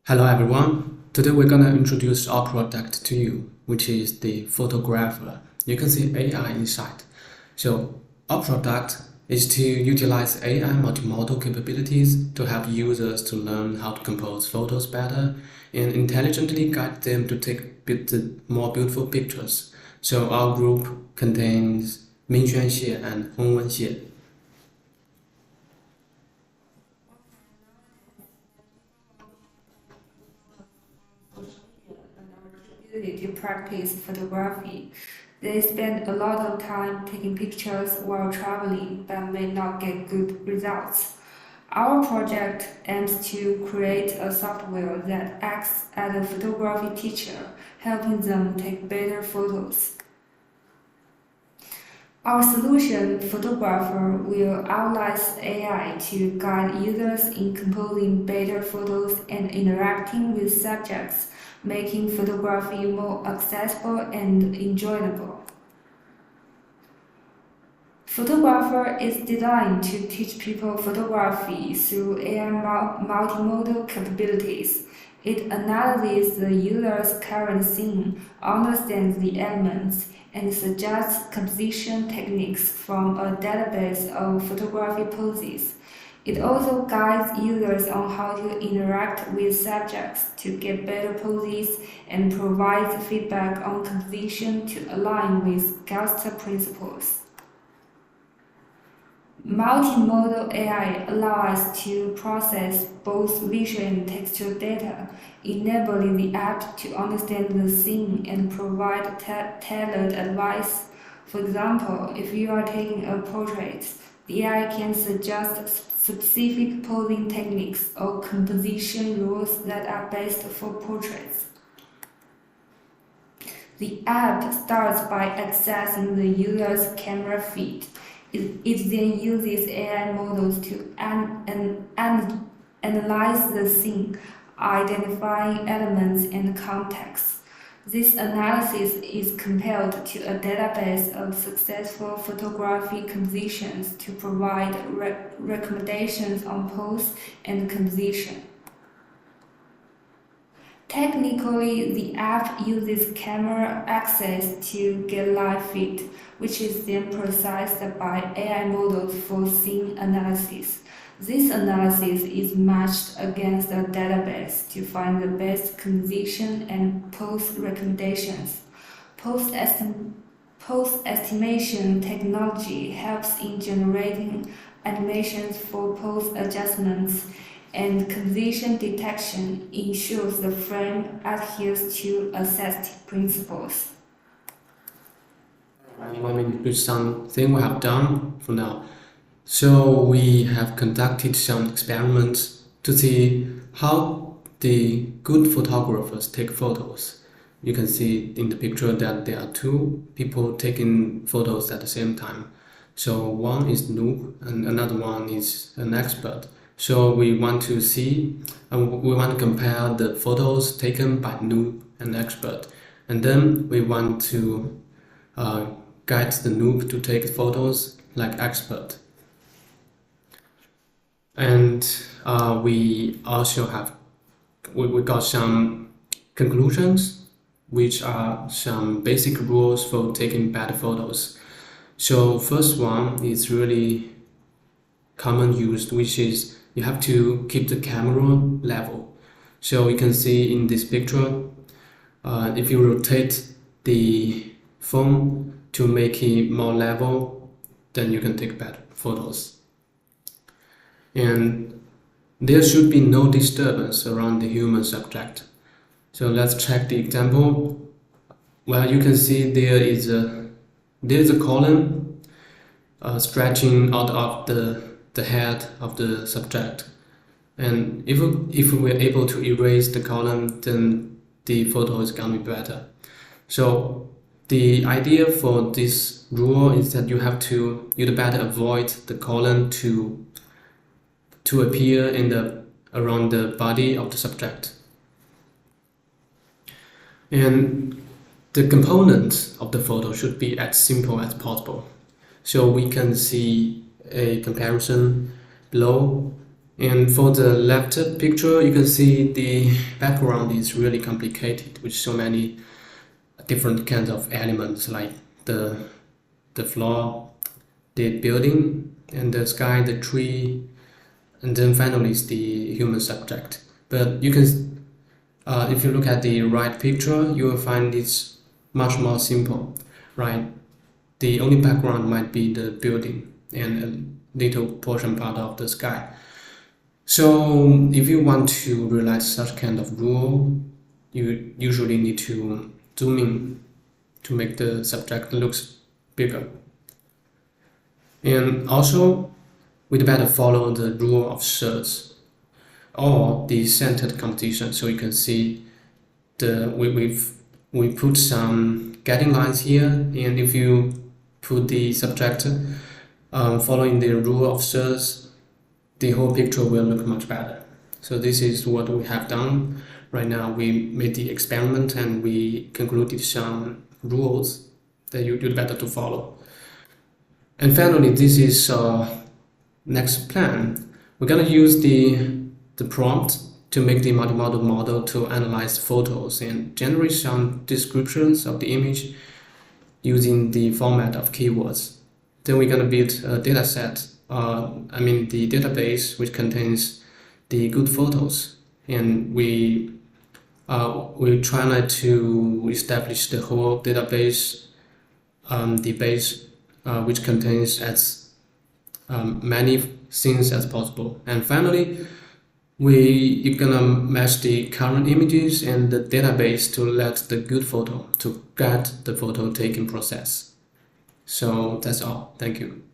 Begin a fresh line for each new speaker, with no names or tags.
Hello everyone, today we're gonna introduce our product to you, which is the PhotogrAIpher. You can see AI inside. So our product is to utilize AI multimodal capabilities to help users to learn how to compose photos better and intelligently guide them to take more beautiful pictures. So our group contains Mingxuan Xie and Hongwen Xie.
To practice photography. They spend a lot of time taking pictures while traveling but may not get good results. Our project aims to create a software that acts as a photography teacher, helping them take better photos. Our solution, PhotogrAIpher, will utilize AI to guide users in composing better photos and interacting with subjects, making photography more accessible and enjoyable. PhotogrAIpher is designed to teach people photography through AI multimodal capabilities. It analyzes the user's current scene, understands the elements, and suggests composition techniques from a database of photography poses. It also guides users on how to interact with subjects to get better poses and provides feedback on composition to align with Gauss principles. Multimodal AI allows us to process both visual and textual data, enabling the app to understand the scene and provide tailored advice. For example, if you are taking a portrait, the AI can suggest specific posing techniques or composition rules that are best for portraits. The app starts by accessing the user's camera feed. It then uses AI models to analyze the scene, identifying elements and context. This analysis is compared to a database of successful photography compositions to provide recommendations on pose and composition. Technically, the app uses camera access to get live feed, which is then processed by AI models for scene analysis. This analysis is matched against a database to find the best composition and pose recommendations. Pose estimation technology helps in generating animations for pose adjustments, and composition detection ensures the frame adheres to aesthetic principles.
Let me do something we have done for now. So we have conducted some experiments to see how the good photographers take photos. You can see in the picture that there are two people taking photos at the same time. So one is noob and another one is an expert. So we want to see, we want to compare the photos taken by noob and expert. And then we want to guide the noob to take photos like expert. And we also have, we got some conclusions, which are some basic rules for taking better photos. So first one is really common used, which is you have to keep the camera level. So you can see in this picture, if you rotate the phone to make it more level, then you can take better photos. And there should be no disturbance around the human subject. So let's check the example. Well, you can see there is a column stretching out of the head of the subject. And if we're able to erase the column, then the photo is gonna be better. So the idea for this rule is that you'd better avoid the column to appear around the body of the subject. And the components of the photo should be as simple as possible. So we can see a comparison below. And for the left picture, you can see the background is really complicated with so many different kinds of elements like the floor, the building, and the sky, the tree, and then finally is the human subject. But you can, if you look at the right picture, you will find it's much more simple, right? The only background might be the building and a little portion part of the sky. So if you want to realize such kind of rule, you usually need to zoom in to make the subject looks bigger. And also, we'd better follow the rule of thirds or the centered composition. So you can see we put some guiding lines here, and if you put the subject following the rule of thirds, the whole picture will look much better. So this is what we have done. Right now we made the experiment and we concluded some rules that you'd better to follow. And finally, this is next plan. We're gonna use the prompt to make the multimodal model to analyze photos and generate some descriptions of the image using the format of keywords. Then we're gonna build a data set, the database which contains the good photos, and we try to establish the whole database, the base which contains as many things as possible. And finally, you're gonna match the current images and the database to let the good photo to guide the photo taking process. So that's all. Thank you.